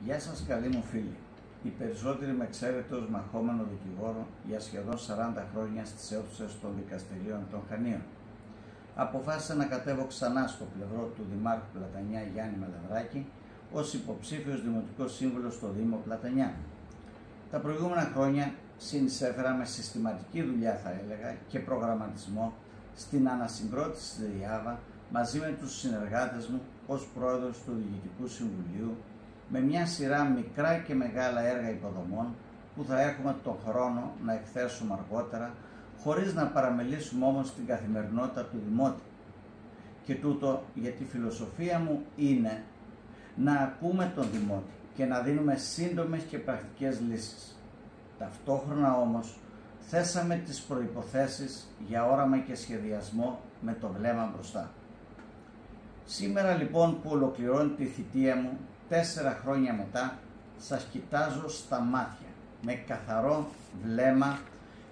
Γεια σας καλοί μου φίλοι. Οι περισσότεροι με ξέρετε ως μαχόμενο δικηγόρο για σχεδόν 40 χρόνια στις αίθουσες των δικαστηρίων των Χανίων. Αποφάσισα να κατέβω ξανά στο πλευρό του Δημάρχου Πλατανιά Γιάννη Μαλανδράκη ως υποψήφιος Δημοτικός Σύμβουλος στο Δήμο Πλατανιά. Τα προηγούμενα χρόνια συνεισέφερα με συστηματική δουλειά, θα έλεγα, και προγραμματισμό στην ανασυγκρότηση της ΔΕΙΑΒΑ μαζί με τους συνεργάτες μου ως πρόεδρος του Διοικητικού Συμβουλίου, με μια σειρά μικρά και μεγάλα έργα υποδομών που θα έχουμε τον χρόνο να εκθέσουμε αργότερα, χωρίς να παραμελήσουμε όμως την καθημερινότητα του Δημότη. Και τούτο γιατί η φιλοσοφία μου είναι να ακούμε τον Δημότη και να δίνουμε σύντομες και πρακτικές λύσεις. Ταυτόχρονα όμως θέσαμε τις προϋποθέσεις για όραμα και σχεδιασμό με το βλέμμα μπροστά. Σήμερα λοιπόν που ολοκληρώνει τη θητεία μου, 4 χρόνια μετά, σας κοιτάζω στα μάτια με καθαρό βλέμμα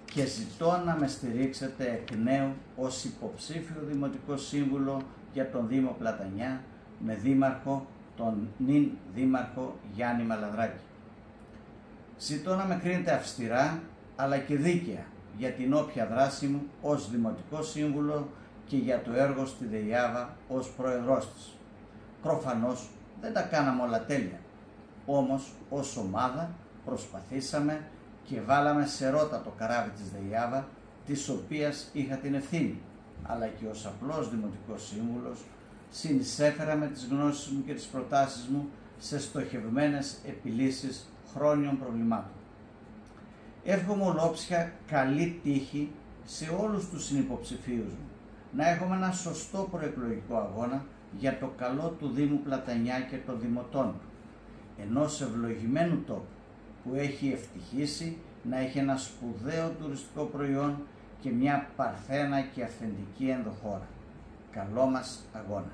και ζητώ να με στηρίξετε εκ νέου ως υποψήφιο Δημοτικό Σύμβουλο για τον Δήμο Πλατανιά με δήμαρχο τον νυν δήμαρχο Γιάννη Μαλανδράκη. Ζητώ να με κρίνετε αυστηρά αλλά και δίκαια για την όποια δράση μου ως Δημοτικό Σύμβουλο και για το έργο στη ΔΕΙΑΒΑ ως πρόεδρός της. Προφανώς δεν τα κάναμε όλα τέλεια, όμως ως ομάδα προσπαθήσαμε και βάλαμε σε ρότα το καράβι της ΔΕΙΑΒΑ, της οποίας είχα την ευθύνη, αλλά και ως απλός Δημοτικός Σύμβουλος συνεισέφερα με τις γνώσεις μου και τις προτάσεις μου σε στοχευμένες επιλύσεις χρόνιων προβλημάτων. Εύχομαι ολόψυχα καλή τύχη σε όλους τους συνυποψηφίους μου, να έχουμε ένα σωστό προεκλογικό αγώνα για το καλό του Δήμου Πλατανιά και των Δημοτών του, ενός ευλογημένου τόπου που έχει ευτυχήσει να έχει ένα σπουδαίο τουριστικό προϊόν και μια παρθένα και αυθεντική ενδοχώρα. Καλό μας αγώνα!